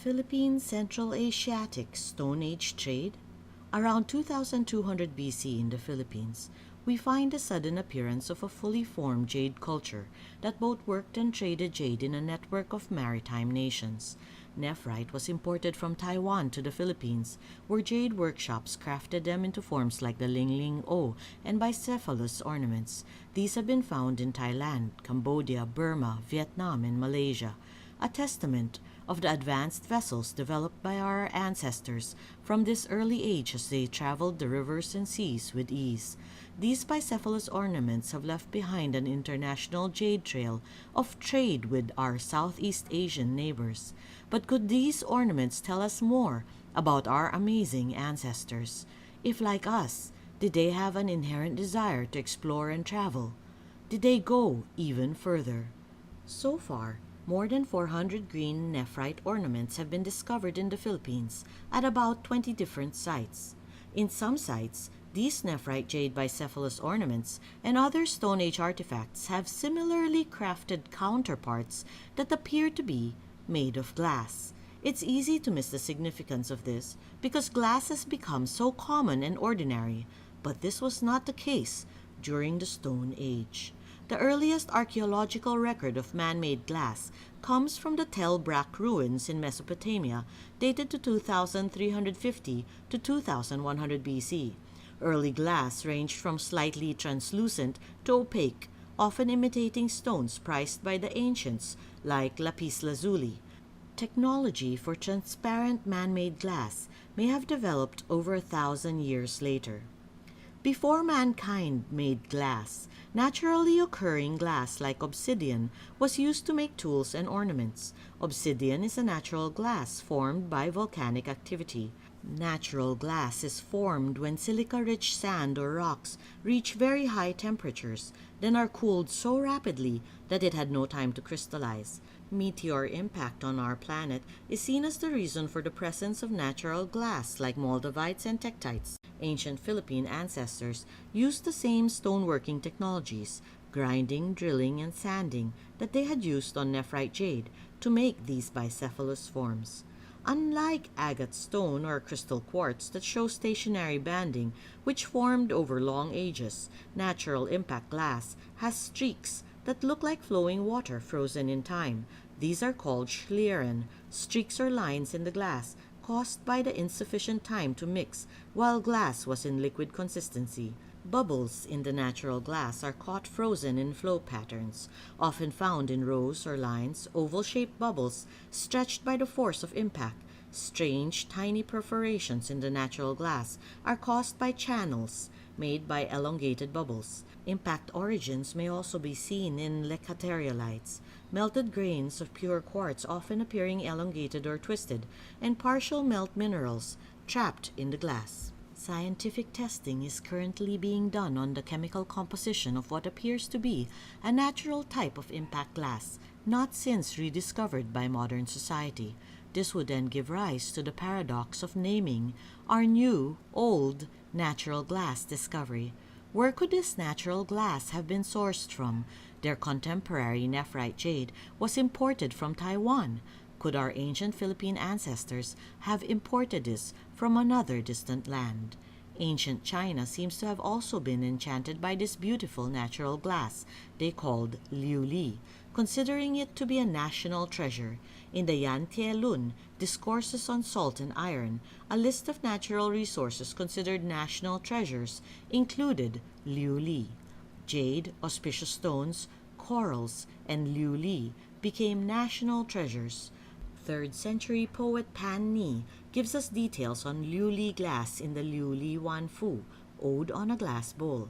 Philippine-Central Asiatic Stone Age trade? Around 2200 BC in the Philippines, we find the sudden appearance of a fully formed jade culture that both worked and traded jade in a network of maritime nations. Nephrite was imported from Taiwan to the Philippines, where jade workshops crafted them into forms like the lingling-o and bicephalous ornaments. These have been found in Thailand, Cambodia, Burma, Vietnam, and Malaysia, a testament of the advanced vessels developed by our ancestors from this early age as they traveled the rivers and seas with ease. These bicephalous ornaments have left behind an international jade trail of trade with our Southeast Asian neighbors. But could these ornaments tell us more about our amazing ancestors? If, like us, did they have an inherent desire to explore and travel? Did they go even further? So far, more than 400 green nephrite ornaments have been discovered in the Philippines at about 20 different sites. In some sites, these nephrite jade bicephalous ornaments and other Stone Age artifacts have similarly crafted counterparts that appear to be made of glass. It's easy to miss the significance of this because glass has become so common and ordinary, but this was not the case during the Stone Age. The earliest archaeological record of man-made glass comes from the Tel Brak ruins in Mesopotamia, dated to 2350 to 2100 BC. Early glass ranged from slightly translucent to opaque, often imitating stones prized by the ancients like lapis lazuli. Technology for transparent man-made glass may have developed over 1,000 years later. Before mankind made glass, naturally occurring glass like obsidian was used to make tools and ornaments. Obsidian is a natural glass formed by volcanic activity. Natural glass is formed when silica-rich sand or rocks reach very high temperatures, then are cooled so rapidly that it had no time to crystallize. Meteor impact on our planet is seen as the reason for the presence of natural glass like moldavites and tektites. Ancient Philippine ancestors used the same stoneworking technologies, grinding, drilling, and sanding, that they had used on nephrite jade to make these bicephalous forms. Unlike agate stone or crystal quartz that show stationary banding which formed over long ages, natural impact glass has streaks that look like flowing water frozen in time. These are called schlieren, streaks or lines in the glass caused by the insufficient time to mix while glass was in liquid consistency. Bubbles in the natural glass are caught frozen in flow patterns, often found in rows or lines, oval-shaped bubbles stretched by the force of impact. Strange, tiny perforations in the natural glass are caused by channels made by elongated bubbles. Impact origins may also be seen in lecateriolites, melted grains of pure quartz often appearing elongated or twisted, and partial melt minerals trapped in the glass. Scientific testing is currently being done on the chemical composition of what appears to be a natural type of impact glass, not since rediscovered by modern society. This would then give rise to the paradox of naming our new, old, natural glass discovery. Where could this natural glass have been sourced from? Their contemporary nephrite jade was imported from Taiwan. Could our ancient Philippine ancestors have imported this from another distant land? Ancient China seems to have also been enchanted by this beautiful natural glass they called Luli, considering it to be a national treasure. In the Yan Tie Lun, Discourses on Salt and Iron, a list of natural resources considered national treasures included Luli. Jade, auspicious stones, corals, and Luli became national treasures. 3rd century poet Pan Ni gives us details on Luli glass in the Luli Wan Fu, Ode on a Glass Bowl.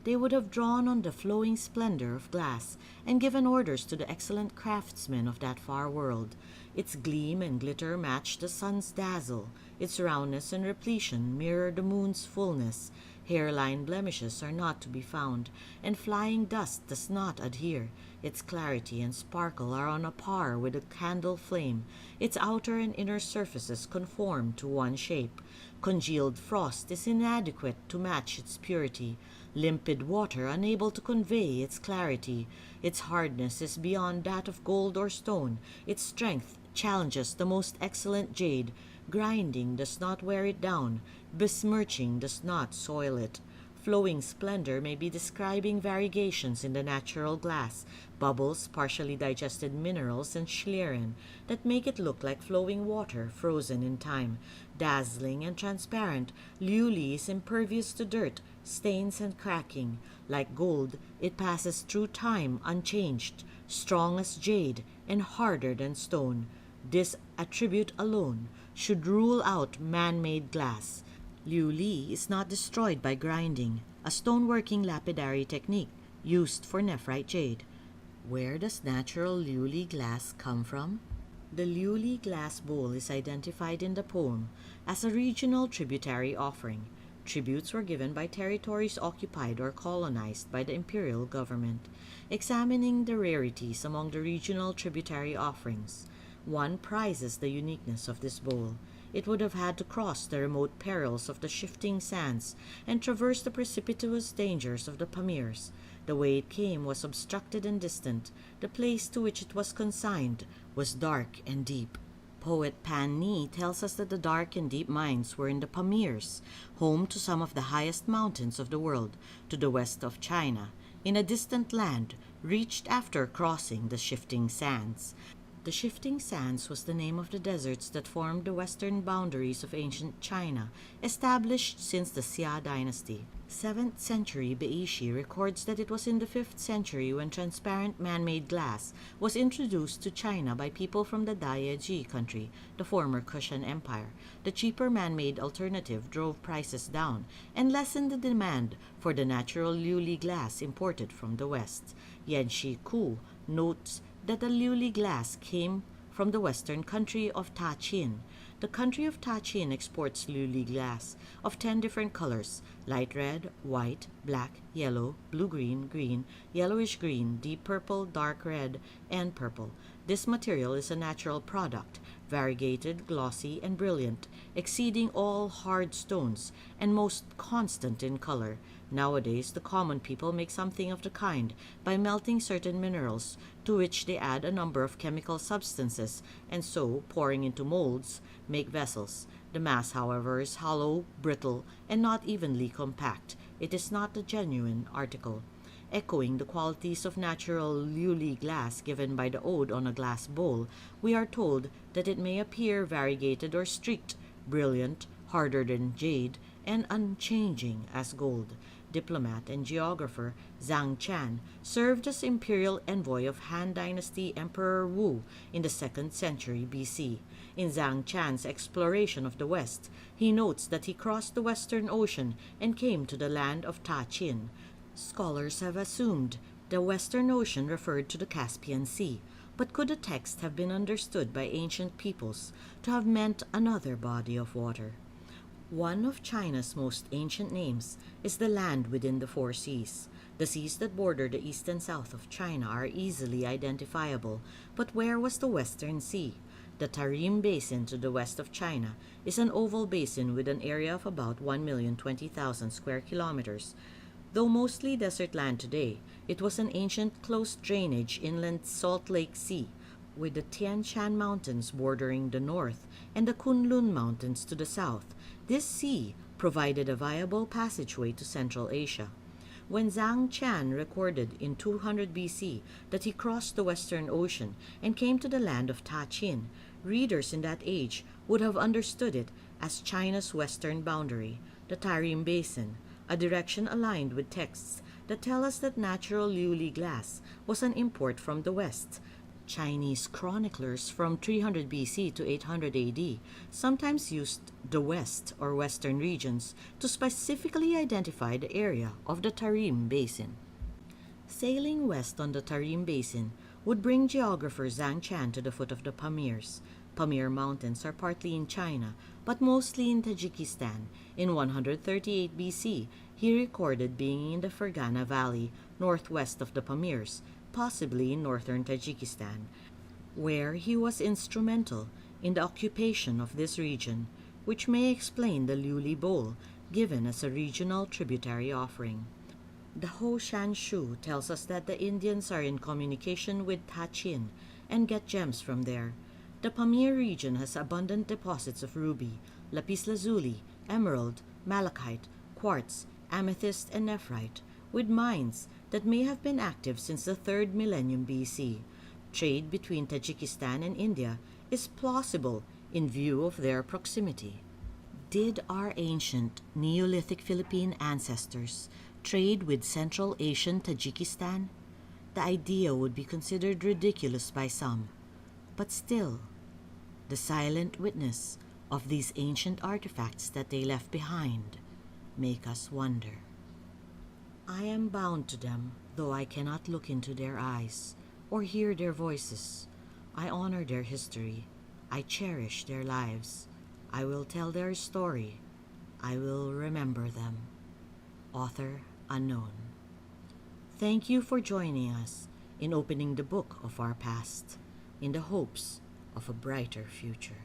They would have drawn on the flowing splendor of glass and given orders to the excellent craftsmen of that far world. Its gleam and glitter match the sun's dazzle. Its roundness and repletion mirror the moon's fullness. Hairline blemishes are not to be found, and flying dust does not adhere. Its clarity and sparkle are on a par with a candle flame. Its outer and inner surfaces conform to one shape. Congealed frost is inadequate to match its purity. Limpid water unable to convey its clarity. Its hardness is beyond that of gold or stone, its strength challenges the most excellent jade. Grinding does not wear it down, besmirching does not soil it. Flowing splendor may be describing variegations in the natural glass, bubbles, partially digested minerals, and schlieren that make it look like flowing water frozen in time. Dazzling and transparent, Luli is impervious to dirt, stains, and cracking. Like gold, it passes through time unchanged, strong as jade, and harder than stone. This attribute alone should rule out man-made glass. Luli is not destroyed by grinding, a stoneworking lapidary technique used for nephrite jade. Where does natural Luli glass come from? The Luli glass bowl is identified in the poem as a regional tributary offering. Tributes were given by territories occupied or colonized by the imperial government. Examining the rarities among the regional tributary offerings, one prizes the uniqueness of this bowl. It would have had to cross the remote perils of the shifting sands and traverse the precipitous dangers of the Pamirs. The way it came was obstructed and distant. The place to which it was consigned was dark and deep. Poet Pan Ni tells us that the dark and deep mines were in the Pamirs, home to some of the highest mountains of the world, to the west of China, in a distant land reached after crossing the shifting sands. The shifting sands was the name of the deserts that formed the western boundaries of ancient China, established since the Xia dynasty. 7th century Beishi records that it was in the 5th century when transparent man-made glass was introduced to China by people from the Dayeji country, the former Kushan Empire. The cheaper man-made alternative drove prices down and lessened the demand for the natural Luli glass imported from the west. Yanshi Ku notes that the Luli glass came from the western country of Ta-Chin. The country of Ta-Chin exports Luli glass of 10 different colors: light red, white, black, yellow, blue-green, green, yellowish-green, deep purple, dark red, and purple. This material is a natural product, variegated, glossy, and brilliant, exceeding all hard stones, and most constant in color. Nowadays, the common people make something of the kind by melting certain minerals, to which they add a number of chemical substances, and so, pouring into molds, make vessels. The mass, however, is hollow, brittle, and not evenly compact. It is not a genuine article. Echoing the qualities of natural Luli glass given by the ode on a glass bowl, we are told that it may appear variegated or streaked, brilliant, harder than jade, and unchanging as gold. Diplomat and geographer Zhang Chan served as imperial envoy of Han Dynasty Emperor Wu in the 2nd century BC. In Zhang Chan's exploration of the West, he notes that he crossed the Western Ocean and came to the land of Ta-Chin. Scholars have assumed the Western Ocean referred to the Caspian Sea, but could the text have been understood by ancient peoples to have meant another body of water? One of China's most ancient names is the land within the 4 seas. The seas that border the east and south of China are easily identifiable, but where was the Western Sea? The Tarim Basin to the west of China is an oval basin with an area of about 1,020,000 square kilometers. Though mostly desert land today, it was an ancient closed drainage inland Salt Lake Sea, with the Tian Shan Mountains bordering the north and the Kunlun Mountains to the south. This sea provided a viable passageway to Central Asia. When Zhang Chan recorded in 200 BC that he crossed the Western Ocean and came to the land of Ta-Chin, readers in that age would have understood it as China's western boundary, the Tarim Basin, a direction aligned with texts that tell us that natural Luli glass was an import from the west. Chinese chroniclers from 300 BC to 800 AD sometimes used the west or western regions to specifically identify the area of the Tarim Basin. Sailing west on the Tarim Basin would bring geographer Zhang Chan to the foot of the Pamirs. Pamir Mountains are partly in China, but mostly in Tajikistan. In 138 BC, he recorded being in the Fergana Valley, northwest of the Pamirs, possibly in northern Tajikistan, where he was instrumental in the occupation of this region, which may explain the Luli Bowl given as a regional tributary offering. The Ho Shan Shu tells us that the Indians are in communication with Ta-Chin and get gems from there. The Pamir region has abundant deposits of ruby, lapis lazuli, emerald, malachite, quartz, amethyst, and nephrite, with mines that may have been active since the 3rd millennium BC. Trade between Tajikistan and India is plausible in view of their proximity. Did our ancient Neolithic Philippine ancestors trade with Central Asian Tajikistan? The idea would be considered ridiculous by some, but still, the silent witness of these ancient artifacts that they left behind make us wonder. I am bound to them, though I cannot look into their eyes or hear their voices. I honor their history. I cherish their lives. I will tell their story. I will remember them. Author unknown. Thank you for joining us in opening the book of our past in the hopes of a brighter future.